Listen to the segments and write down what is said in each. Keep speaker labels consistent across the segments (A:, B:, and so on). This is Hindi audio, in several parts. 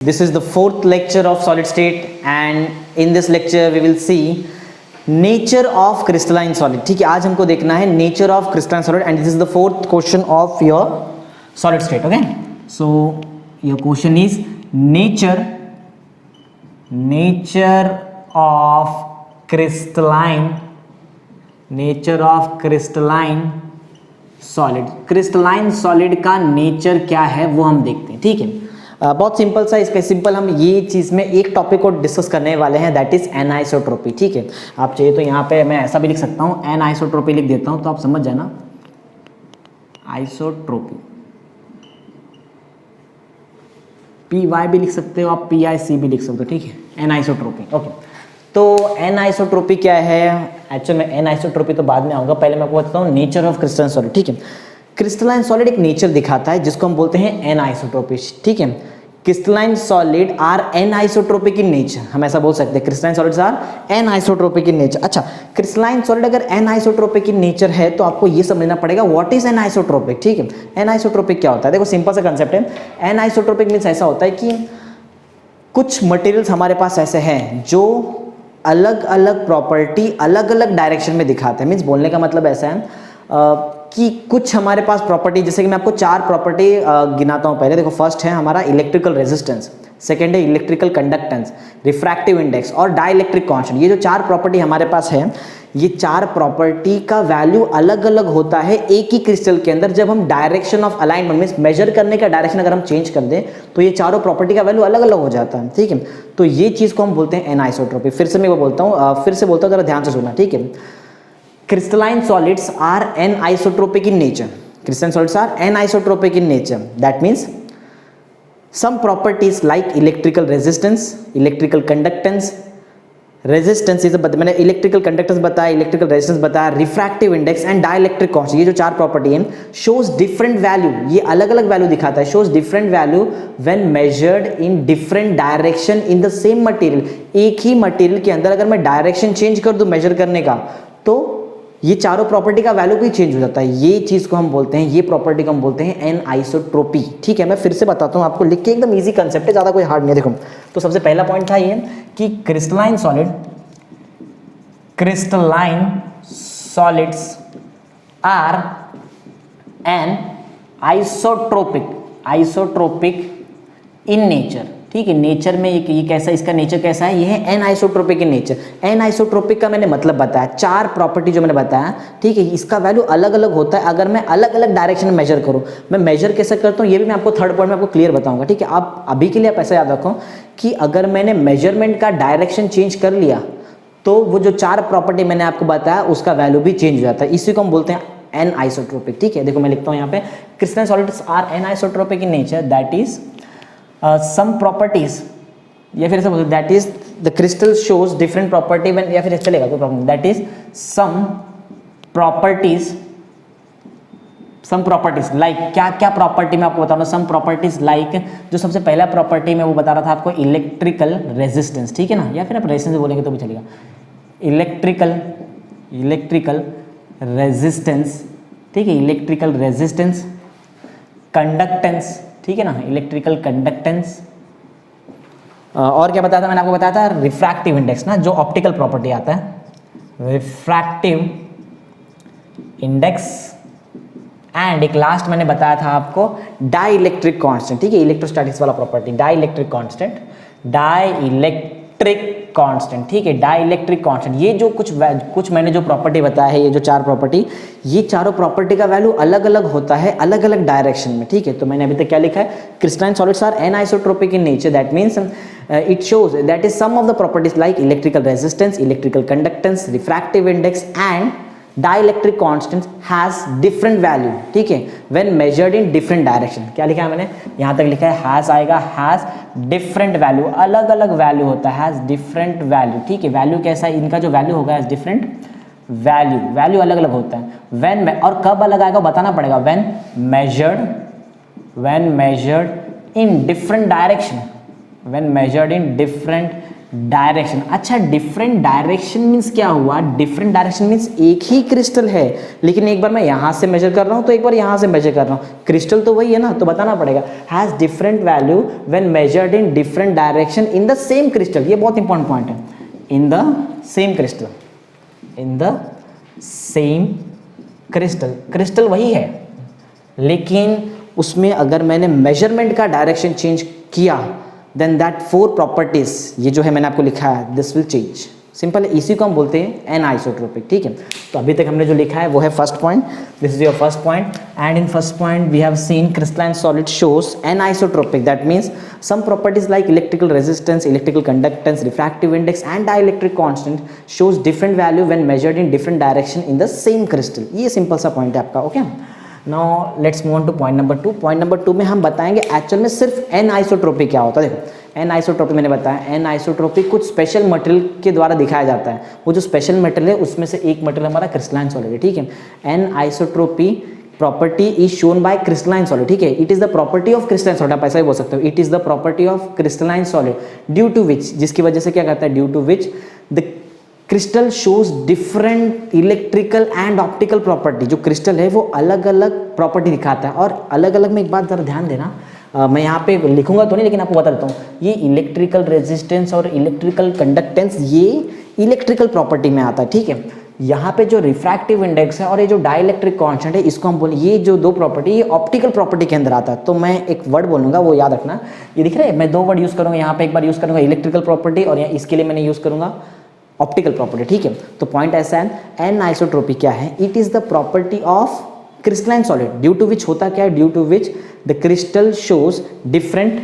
A: This is the fourth lecture of solid state and in this lecture we will see nature of crystalline solid. ठीक है, आज हमको देखना है nature of crystalline solid and this is the fourth question of your solid state. Okay, so your question is nature of crystalline solid. crystalline solid का nature क्या है वो हम देखते हैं. ठीक है, बहुत सिंपल सा इसका सिंपल हम ये चीज़ में एक टॉपिक को डिस्कस करने वाले हैं, दैट इज एनआइसोट्रोपी. ठीक है, आप चाहिए तो यहाँ पे मैं ऐसा भी लिख सकता हूँ, एनआइसोट्रोपी लिख देता हूँ तो आप समझ जाना. आइसोट्रोपी PY भी लिख सकते हो आप, PIC भी लिख सकते हो. ठीक है, एनआइसोट्रोपी. ओके, तो एनआइसोट्रोपी क्या है? एक्चुअली में एनआइसोट्रोपी तो बाद में आऊँगा, पहले मैं आपको बताता हूँ नेचर ऑफ क्रिस्टलाइन सॉलिड. ठीक है, क्रिस्टलाइन सॉलिड एक नेचर दिखाता है जिसको हम बोलते हैं एनआइसोट्रोपी. ठीक है, crystalline solid are anisotropic in nature, हम ऐसा बोल सकते हैं crystalline solids are anisotropic in nature. अच्छा, क्रिस्टलाइन सॉलिड अगर एनआइसोट्रोपिक इन नेचर है तो आपको ये समझना पड़ेगा व्हाट इज एनआइसोट्रोपिक. ठीक है, एनआइसोट्रोपिक क्या होता है? देखो सिंपल सा कंसेप्ट है. एनआइसोट्रोपिक मीन्स ऐसा होता है कि कुछ मटेरियल्स हमारे पास ऐसे हैं जो अलग अलग प्रॉपर्टी अलग अलग डायरेक्शन में दिखाते हैं. मीन्स बोलने का मतलब ऐसा है कि कुछ हमारे पास प्रॉपर्टी, जैसे कि मैं आपको चार प्रॉपर्टी गिनाता हूँ. पहले देखो, फर्स्ट है हमारा इलेक्ट्रिकल रेजिस्टेंस, सेकंड है इलेक्ट्रिकल कंडक्टेंस, रिफ्रैक्टिव इंडेक्स और डाइलेक्ट्रिक कांस्टेंट. ये जो चार प्रॉपर्टी हमारे पास है, ये चार प्रॉपर्टी का वैल्यू अलग अलग होता है एक ही क्रिस्टल के अंदर. जब हम direction of alignment means measure करने का डायरेक्शन अगर हम चेंज कर दें तो ये चारों प्रॉपर्टी का वैल्यू अलग अलग हो जाता है. ठीक है, तो ये चीज़ को हम बोलते हैं एनआइसोट्रोपी. फिर से मैं वो बोलता हूँ, जरा ध्यान से सुनना. ठीक है, crystalline solids are anisotropic in nature. Crystalline solids are anisotropic in nature. That means some properties like electrical resistance, electrical conductance, resistance is मैंने electrical conductance बताया, electrical resistance बताया, refractive index and dielectric constant, ये जो चार प्रॉपर्टी हैं shows different value, ये अलग अलग वैल्यू दिखाता है, shows different value when measured in different direction in the same material. एक ही मटेरियल के अंदर अगर मैं डायरेक्शन चेंज कर दूं मेजर करने का तो ये चारों प्रॉपर्टी का वैल्यू भी चेंज हो जाता है. ये चीज को हम बोलते हैं, ये प्रॉपर्टी को हम बोलते हैं एनआइसोट्रोपी. ठीक है, मैं फिर से बताता हूँ आपको लिख के, एकदम इजी कंसेप्ट है, ज्यादा कोई हार्ड नहीं है. देखो, तो सबसे पहला पॉइंट था ये कि crystalline solids are anisotropic in nature. ठीक है, नेचर में ये कैसा, इसका नेचर कैसा है? ये है एनआइसोट्रोपिक इन नेचर. एनआइसोट्रोपिक का मैंने मतलब बताया, चार प्रॉपर्टी जो मैंने बताया. ठीक है, इसका वैल्यू अलग अलग होता है अगर मैं अलग अलग डायरेक्शन में मेजर करूं. मैं मेजर कैसे करता हूं ये भी मैं आपको थर्ड पॉइंट में आपको क्लियर बताऊंगा. ठीक है, आप अभी के लिए आप ऐसा याद रखो कि अगर मैंने मेजरमेंट का डायरेक्शन चेंज कर लिया तो वो जो चार प्रॉपर्टी मैंने आपको बताया उसका वैल्यू भी चेंज हो जाता है. इसी को हम बोलते हैं एनआइसोट्रोपिक. ठीक है, देखो मैं लिखता हूँ यहाँ पे, crystalline solids are anisotropic in nature, that is some properties, या फिर ऐसा बोलते हैं that is the crystal shows different property when, या फिर चलेगा कोई problem, that is some properties like क्या प्रॉपर्टी मैं आपको बता रहा हूँ. some properties like, जो सबसे पहला प्रॉपर्टी में वो बता रहा था आपको, इलेक्ट्रिकल रेजिस्टेंस. ठीक है ना, या फिर आप रेजिस्टेंस बोलेंगे तो भी चलेगा. Electrical resistance. ठीक है, इलेक्ट्रिकल रेजिस्टेंस, कंडक्टेंस. ठीक है ना, इलेक्ट्रिकल कंडक्टेंस. और क्या बताया था मैंने आपको? बताया था रिफ्रैक्टिव इंडेक्स ना, जो ऑप्टिकल प्रॉपर्टी आता है, रिफ्रैक्टिव इंडेक्स. एंड एक लास्ट मैंने बताया था आपको डाइलेक्ट्रिक कांस्टेंट. ठीक है, इलेक्ट्रोस्टैटिक्स वाला प्रॉपर्टी, डाइलेक्ट्रिक कांस्टेंट. ठीक है, डाइलेक्ट्रिक कांस्टेंट. ये जो कुछ मैंने जो प्रॉपर्टी बताया है, ये जो चार प्रॉपर्टी, ये चारों प्रॉपर्टी का वैल्यू अलग अलग होता है अलग अलग डायरेक्शन में. ठीक है, तो मैंने अभी तक क्या लिखा है? Crystalline solids are anisotropic in nature, that means it shows that is some of the properties like electrical resistance, electrical conductance, refractive index and dielectric constant has different value. ठीक है, when measured in different direction. क्या लिखा है मैंने यहाँ तक? लिखा है हैज आएगा, हैज डिफरेंट वैल्यू, अलग अलग वैल्यू होता है, हैज डिफरेंट वैल्यू. ठीक है, वैल्यू कैसा है? इनका जो वैल्यू होगा हैज डिफरेंट वैल्यू अलग अलग होता है. व्हेन और कब अलग आएगा बताना पड़ेगा. When measured in different direction, when measured in different direction. अच्छा, डिफरेंट डायरेक्शन मीन्स क्या हुआ? डिफरेंट डायरेक्शन मीन्स एक ही क्रिस्टल है, लेकिन एक बार मैं यहाँ से मेजर कर रहा हूँ तो एक बार यहाँ से मेजर कर रहा हूँ, क्रिस्टल तो वही है ना, तो बताना पड़ेगा। Has different value when measured in different direction in the same crystal. ये बहुत इंपॉर्टेंट पॉइंट है, in the same crystal, in the same crystal. Crystal वही है, लेकिन उसमें अगर मैंने मेजरमेंट का डायरेक्शन चेंज किया, देन दैट 4 प्रॉपर्टीज, ये जो है मैंने आपको लिखा है, दिस विल चेंज। सिंपल है, इसी को हम बोलते हैं एनआइसोट्रोपिक। ठीक है, तो अभी तक हमने जो लिखा है वो है first point, this is your first point. And in first point we have seen crystalline solid shows anisotropic, that means some properties like electrical resistance, electrical conductance, refractive index and dielectric constant shows different value when measured in different direction in the same crystal। ये सिंपल सा पॉइंट है आपका। Okay, now let's move on two point number 2। Point number 2 में हम बताएंगे एक्चुअल में सिर्फ एन आइसोट्रोपी क्या होता है। देखो, एन आइसोट्रोपी मैंने बताया, एन आइसोट्रोपी कुछ स्पेशल मटेरियल के द्वारा दिखाया जाता है। वो जो स्पेशल मटेरियल है उसमें से एक मटेरियल हमारा क्रिस्टलाइन सॉलिड है। ठीक है, anisotropy property is shown by crystalline solid. ठीक है, it is the property of crystalline solid, आप ऐसा ही बोल सकते हो, it is the property of crystalline solid due to which, जिसकी वजह से क्या कहता है, due to which the crystal shows different electrical and optical property. जो क्रिस्टल है वो अलग अलग प्रॉपर्टी दिखाता है, और अलग अलग में एक बात जरा ध्यान देना, मैं यहाँ पे लिखूंगा तो नहीं, लेकिन आपको बता देता हूँ, ये इलेक्ट्रिकल रेजिस्टेंस और इलेक्ट्रिकल कंडक्टेंस ये इलेक्ट्रिकल प्रॉपर्टी में आता है। ठीक है, यहाँ पे जो रिफ्रैक्टिव इंडेक्स है और ये जो डाइलेक्ट्रिक कांस्टेंट है, इसको हम बोले, ये जो दो प्रॉपर्टी ये ऑप्टिकल प्रॉपर्टी के अंदर आता है। तो मैं एक वर्ड बोलूँगा, वो याद रखना, ये दिख रहा है, मैं 2 वर्ड यूज़ करूँगा, यहाँ पे एक बार यूज़ करूँगा इलेक्ट्रिकल प्रॉपर्टी, और यहाँ इसके लिए मैंने यूज़ करूँगा ऑप्टिकल प्रॉपर्टी। ठीक है, तो पॉइंट ऐसा है, एन आइसोट्रोपी क्या है, it is the property of crystalline solid due to which होता क्या है, due to which the crystal shows different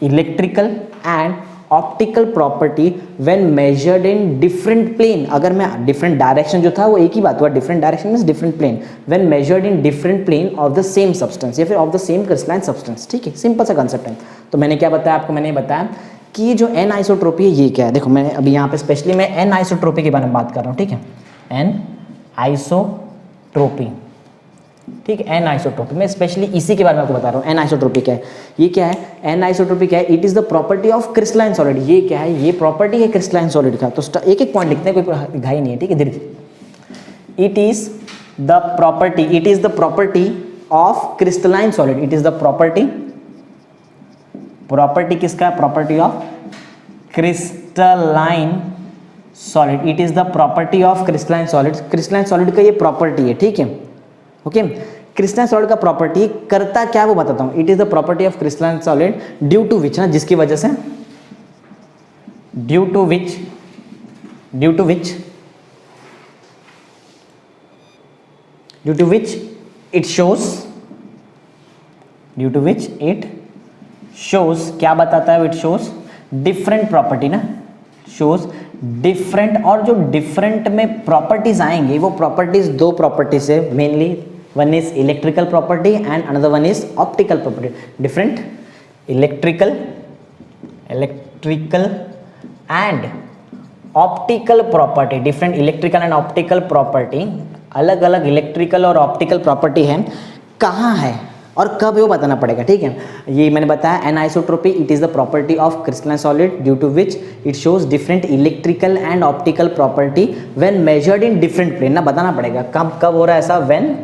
A: electrical and optical property when measured in different plane. अगर मैं डिफरेंट डायरेक्शन जो था वो एक ही बात हुआ, different direction means different plane, when measured in different plane of the same substance या फिर of the same crystalline substance. ठीक है, सिंपल सा कंसेप्ट है। तो मैंने क्या बताया आपको, मैंने बताया कि ये जो एन आइसोट्रोपी है ये क्या है। देखो, मैं अभी यहाँ पे स्पेशली मैं एन आइसोट्रोपी के बारे में बात कर रहा हूँ। ठीक है, एन आइसोट्रोपी, ठीक है, एन आइसोट्रोपी, मैं स्पेशली इसी के बारे में आपको बता रहा हूँ। एन आइसोट्रोपी क्या है, ये क्या है, एन आइसोट्रोपी क्या है, it is the property of crystalline solid. ये क्या है, ये प्रॉपर्टी है क्रिस्टलाइन सॉलिड का। तो एक एक पॉइंट लिखते हैं, कोई घाई नहीं है। ठीक है, धीरे, it is the property, it is the property of crystalline solid, it is the property, property किसका, property of crystalline solid, it is the property of crystalline solid. Crystalline solid का ये प्रॉपर्टी है। ठीक है, ओके, क्रिस्टलाइन सॉलिड का प्रॉपर्टी करता क्या वो बताता हूं। It is the property of crystalline solid due to which, ना, जिसकी वजह से, due to which, due to which, due to which it shows, due to which it shows, क्या बताता है, इट शोज डिफरेंट प्रॉपर्टी, ना, शोज डिफरेंट, और जो डिफरेंट में प्रॉपर्टीज आएंगे वो प्रॉपर्टीज 2 प्रॉपर्टीज है mainly, one is electrical property and another one is optical property. Different electrical and optical property, different electrical and optical property, अलग अलग इलेक्ट्रिकल और ऑप्टिकल प्रॉपर्टी है, कहाँ है और कब है वो बताना पड़ेगा। ठीक है, ये मैंने बताया, anisotropy it is the property of crystalline solid due to which it shows different electrical and optical property when measured in different plane. ना, बताना पड़ेगा कब कब हो रहा है ऐसा, व्हेन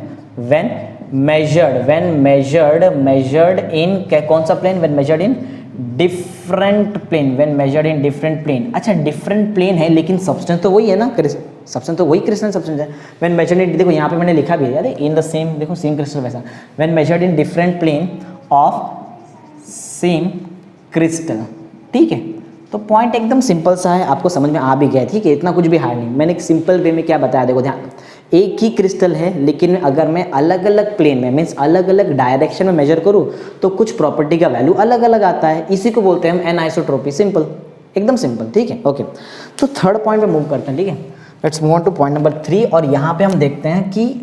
A: मेजर्ड इन कौन सा plane, when measured in different plane, when measured in different plane. अच्छा, डिफरेंट प्लेन है लेकिन सब्सटेंस तो वही है ना, सब्सटेंस तो वही क्रिस्टलाइन सब्सटेंस है। व्हेन मेजर्ड इन, देखो यहाँ पे मैंने लिखा भी है, इन द सेम, देखो सेम क्रिस्टल वैसा, when measured in different plane of same crystal. ठीक है, तो पॉइंट एकदम सिंपल सा है, आपको समझ में आ भी गया। ठीक है, इतना कुछ भी हार्ड नहीं, मैंने एक सिंपल वे में क्या बताया, देखो ध्यान, एक ही क्रिस्टल है लेकिन अगर मैं अलग अलग प्लेन में मीन्स अलग अलग डायरेक्शन में मेजर करूँ तो कुछ प्रॉपर्टी का वैल्यू अलग अलग आता है, इसी को बोलते हैं हम एन आइसोट्रोपी। सिंपल, एकदम सिंपल। ठीक है, ओके, तो थर्ड पॉइंट पे मूव करते हैं। ठीक है, let's move on two point number 3, और यहाँ पे हम देखते हैं कि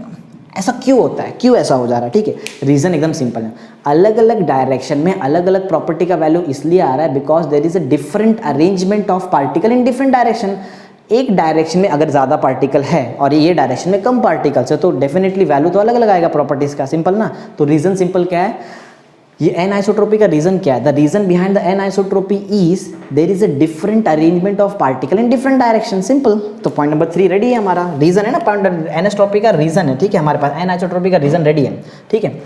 A: ऐसा क्यों होता है, क्यों ऐसा हो जा रहा है। ठीक है, रीज़न एकदम सिंपल है, अलग अलग डायरेक्शन में अलग अलग प्रॉपर्टी का वैल्यू इसलिए आ रहा है because there is a different arrangement of particle in different direction. एक डायरेक्शन में अगर ज़्यादा पार्टिकल है और ये डायरेक्शन में कम पार्टिकल्स है तो डेफिनेटली वैल्यू तो अलग अलग आएगा प्रॉपर्टीज़ का। सिंपल ना, तो रीज़न सिंपल क्या है, ये एनआइसोट्रोपी का रीजन क्या है? The reason behind the anisotropy is there is a different arrangement of particle in different direction. Simple. तो पॉइंट नंबर 3 रेडी है हमारा। रीजन है ना, पॉइंट एनिसोट्रोपी का रीजन है, ठीक है, हमारे पास एनआइसोट्रोपी का रीजन रेडी है, ठीक है।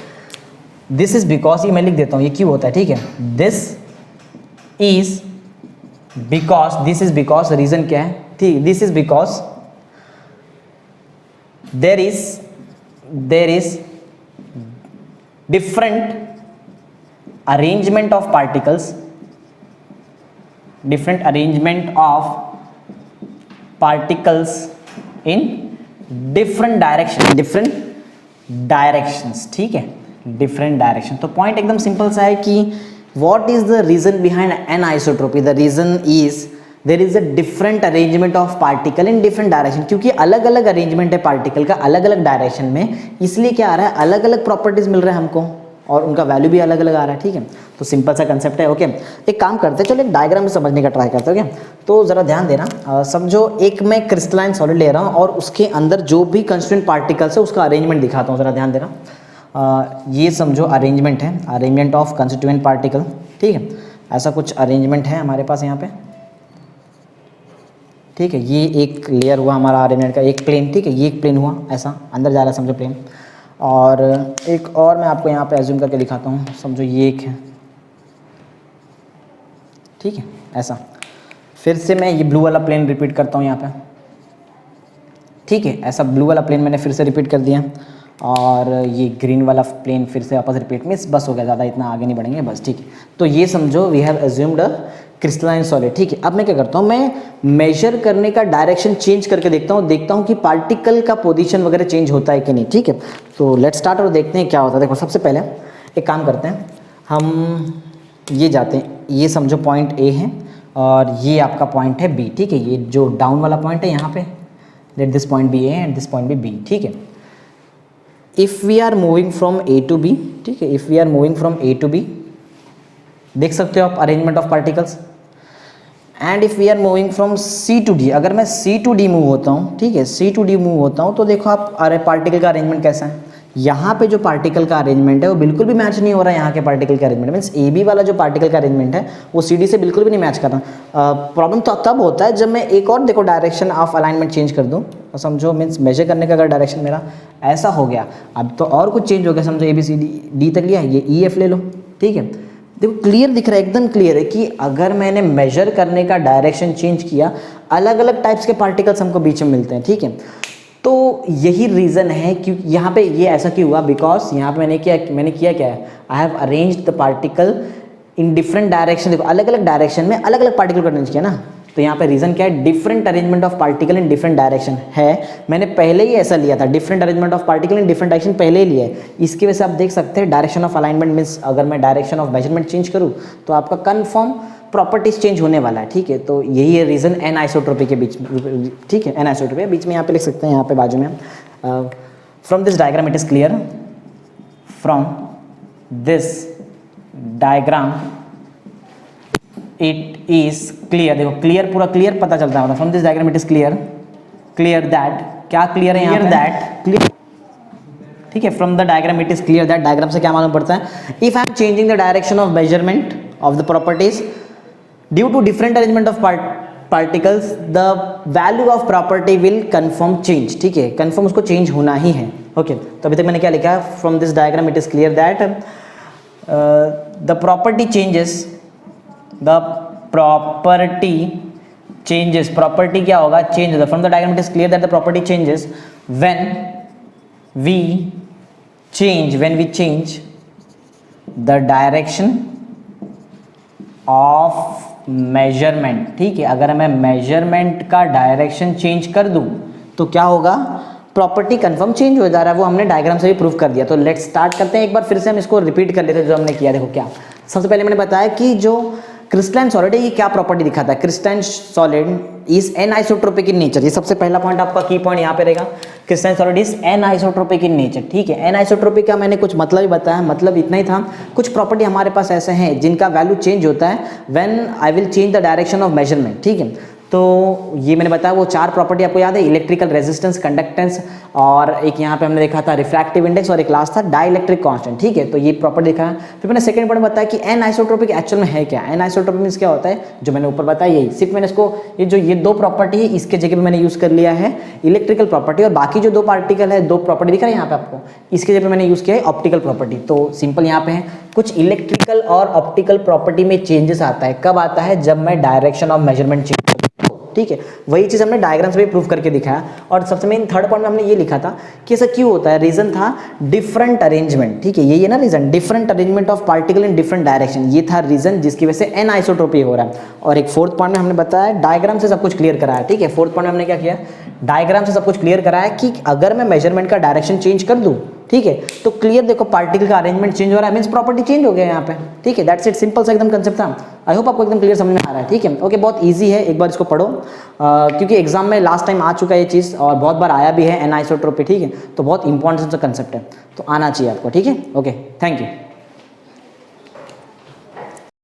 A: दिस इज बिकॉज, ये मैं लिख देता हूँ ये क्यों होता है, ठीक है। दिस इज बिकॉज रीजन क्या है, ठीक, this is because there is different arrangement of particles in different directions, ठीक है, different direction। तो पॉइंट एकदम सिंपल सा है कि what is the reason behind anisotropy? The reason is there is a different arrangement of particle in different direction। क्योंकि अलग अलग अरेंजमेंट है पार्टिकल का अलग अलग डायरेक्शन में, इसलिए क्या आ रहा है, अलग अलग प्रॉपर्टीज मिल रहे हैं हमको और उनका वैल्यू भी अलग अलग आ रहा है, ठीक है। तो सिंपल सा कंसेप्ट है, ओके। एक काम करते हैं, चलो एक डायग्राम में समझने का ट्राई करते हैं, ओके। तो ज़रा ध्यान देना, समझो एक मैं क्रिस्टलाइन सॉलिड ले रहा हूँ और उसके अंदर जो भी कंस्टिट्यूएंट पार्टिकल्स है उसका अरेंजमेंट दिखाता हूँ, ज़रा ध्यान देना। ये समझो अरेंजमेंट है, अरेंजमेंट ऑफ कंस्टिट्यूएंट पार्टिकल, ठीक है। ऐसा कुछ अरेंजमेंट है हमारे पास यहाँ पे, ठीक है। ये एक लेयर हुआ हमारा अरेंजमेंट का, एक प्लेन, ठीक है, ये एक प्लेन हुआ, ऐसा अंदर जा रहा है समझो प्लेन। और एक और मैं आपको यहाँ पे एज्यूम करके दिखाता हूँ, समझो ये एक है, ठीक है, ऐसा। फिर से मैं ये ब्लू वाला प्लेन रिपीट करता हूँ यहाँ पे, ठीक है, ऐसा ब्लू वाला प्लेन मैंने फिर से रिपीट कर दिया और ये ग्रीन वाला प्लेन फिर से वापस रिपीट में, बस हो गया, ज़्यादा इतना आगे नहीं बढ़ेंगे, बस, ठीक है। तो ये समझो we have assumed a crystalline solid, ठीक है। अब मैं क्या करता हूँ, मैं मेजर करने का डायरेक्शन चेंज करके देखता हूँ कि पार्टिकल का पोजीशन वगैरह चेंज होता है कि नहीं, ठीक है। तो लेट्स स्टार्ट और देखते हैं क्या होता है। देखो सबसे पहले एक काम करते हैं, हम ये जाते हैं, ये समझो पॉइंट ए है और ये आपका पॉइंट है बी, ठीक है। ये जो डाउन वाला पॉइंट है यहाँ पे, let this point be A and this point be B, ठीक है। If we are moving from A to B, ठीक है, if we are moving from A to B, देख सकते हो आप arrangement of particles. And if we are moving from C to D, अगर मैं सी टू डी मूव होता हूँ, ठीक है, सी टू डी मूव होता हूँ, तो देखो आप अरे पार्टिकल का अरेंजमेंट कैसा है। यहाँ पे जो पार्टिकल का अरेंजमेंट है वो बिल्कुल भी मैच नहीं हो रहा है यहाँ के पार्टिकल का अरेंजमेंट, मीन्स ए बी वाला जो पार्टिकल का अरेंजमेंट है वो सी डी से बिल्कुल भी नहीं मैच कर रहा। प्रॉब्लम तो तब होता है जब मैं एक और देखो डायरेक्शन ऑफ अलाइनमेंट चेंज कर दूँ, समझो मीन्स मेजर करने का अगर डायरेक्शन मेरा ऐसा हो गया, अब तो और कुछ चेंज हो गया, समझो ए बी सी डी तक लिया, ये ई एफ ले लो, ठीक है। देखो क्लियर दिख रहा है, एकदम क्लियर है कि अगर मैंने मेजर करने का डायरेक्शन चेंज किया, अलग अलग टाइप्स के पार्टिकल्स हमको बीच में मिलते हैं, ठीक है। तो यही रीज़न है कि यहाँ पे ये ऐसा क्यों हुआ, बिकॉज यहाँ पे मैंने किया क्या है, I have arranged the particle in different direction. देखो अलग अलग डायरेक्शन में अलग अलग पार्टिकल को अरेंज किया ना, तो यहाँ पे रीज़न क्या है, different arrangement of particle in different direction है। मैंने पहले ही ऐसा लिया था, different arrangement of particle in different direction पहले ही लिया है। इसकी वजह से आप देख सकते हैं डायरेक्शन ऑफ अलाइनमेंट मीन्स अगर मैं डायरेक्शन ऑफ मेजरमेंट चेंज करूँ तो आपका कन्फर्म प्रॉपर्टीज चेंज होने वाला है, ठीक है। तो यही है रीज़न एनआइसोट्रोपी के बीच में, ठीक है, एनआइसोट्रोपी बीच में यहाँ पे लिख सकते हैं, यहाँ पे बाजू में। From this diagram it is clear, from this diagram it is clear, देखो क्लियर, पूरा क्लियर पता चलता है, from this diagram it is clear that, क्या क्लियर है यहाँ पे, दैट क्लियर, ठीक है। From the diagram it is clear that, diagram से क्या मालूम पड़ता है, if I am changing the direction of measurement of the properties due to different arrangement of particles the value of property will confirm change, ठीक है, कन्फर्म उसको चेंज होना ही है, ओके। तो अभी तक मैंने क्या लिखा है, from this diagram it is clear that the property changes, the property changes, property क्या होगा, चेंज होगा। From the diagram it is clear that the property changes when we change the direction of measurement, ठीक है। अगर मैं मेजरमेंट का डायरेक्शन चेंज कर दूं तो क्या होगा, प्रॉपर्टी कंफर्म चेंज हो जा रहा है, वो हमने डायग्राम से भी प्रूव कर दिया। तो लेट्स स्टार्ट करते हैं, एक बार फिर से हम इसको रिपीट कर लेते हैं जो हमने किया। देखो क्या, सबसे पहले मैंने बताया कि जो क्रिस्टलाइन सॉलिड है ये क्या प्रॉपर्टी दिखाता है, crystalline solid is anisotropic in nature, ये सबसे पहला पॉइंट आपका की पॉइंट यहाँ पे रहेगा, crystalline solid is anisotropic in nature, ठीक है। एनआइसोट्रोपिक का मैंने कुछ मतलब ही बताया, मतलब इतना ही था, कुछ प्रॉपर्टी हमारे पास ऐसे हैं जिनका वैल्यू चेंज होता है when I will change the direction of measurement, ठीक है। तो ये मैंने बताया वो 4 प्रॉपर्टी आपको याद है, इलेक्ट्रिकल रेजिस्टेंस, कंडक्टेंस, और एक यहाँ पे हमने देखा था रिफ्रैक्टिव इंडेक्स, और एक लास्ट था डाइलेक्ट्रिक कांस्टेंट, ठीक है। तो ये प्रॉपर्टी देखा। फिर मैंने सेकंड पॉइंट बताया कि एन आइसोट्रोपिक एक्चुअल में है क्या। एन आइसोट्रोपिक मींस क्या होता है, जो मैंने ऊपर बताया यही, सिर्फ मैंने इसको ये 2 प्रॉपर्टी है इसके जगह पे मैंने यूज कर लिया है इलेक्ट्रिकल प्रॉपर्टी, और बाकी जो 2 पार्टिकल है, 2 प्रॉपर्टी दिख रहा है यहाँ पे आपको, इसके जगह पे मैंने यूज किया है ऑप्टिकल प्रॉपर्टी। तो सिंपल यहाँ पे है कुछ इलेक्ट्रिकल और ऑप्टिकल प्रॉपर्टी में चेंजेस आता है। कब आता है, जब मैं डायरेक्शन ऑफ मेजरमेंट चेंज, ठीक है। वही चीज हमने डायग्राम से भी प्रूव करके दिखाया। और सबसे मेन थर्ड पॉइंट में हमने ये लिखा था कि ऐसा क्यों होता है, रीजन था डिफरेंट अरेंजमेंट, ठीक है। यही है ना reason, different arrangement of particle in different direction, ये था रीजन जिसकी वजह से एन आइसोट्रोपी हो रहा है। और एक फोर्थ पॉइंट में हमने बताया डायग्राम से सब कुछ क्लियर कराया, ठीक है। फोर्थ पॉइंट में हमने क्या किया, डायग्राम से सब कुछ क्लियर कराया कि अगर मैं मेजरमेंट का डायरेक्शन चेंज कर दूं, ठीक है, तो क्लियर देखो पार्टिकल का अरेंजमेंट चेंज हो रहा है, मींस प्रॉपर्टी चेंज हो गया यहाँ पे, ठीक है। दैट्स इट, सिंपल सा एकदम कंसेप्ट था। आई होप आपको एकदम क्लियर समझ में आ रहा है, ठीक है। ओके, बहुत इजी है, एक बार इसको पढ़ो, क्योंकि एग्जाम में लास्ट टाइम आ चुका है ये चीज़ और बहुत बार आया भी है एनाइसोट्रोपी, ठीक है। तो बहुत इंपॉर्टेंट सा कंसेप्ट है, तो आना चाहिए आपको, ठीक है। Okay, thank you.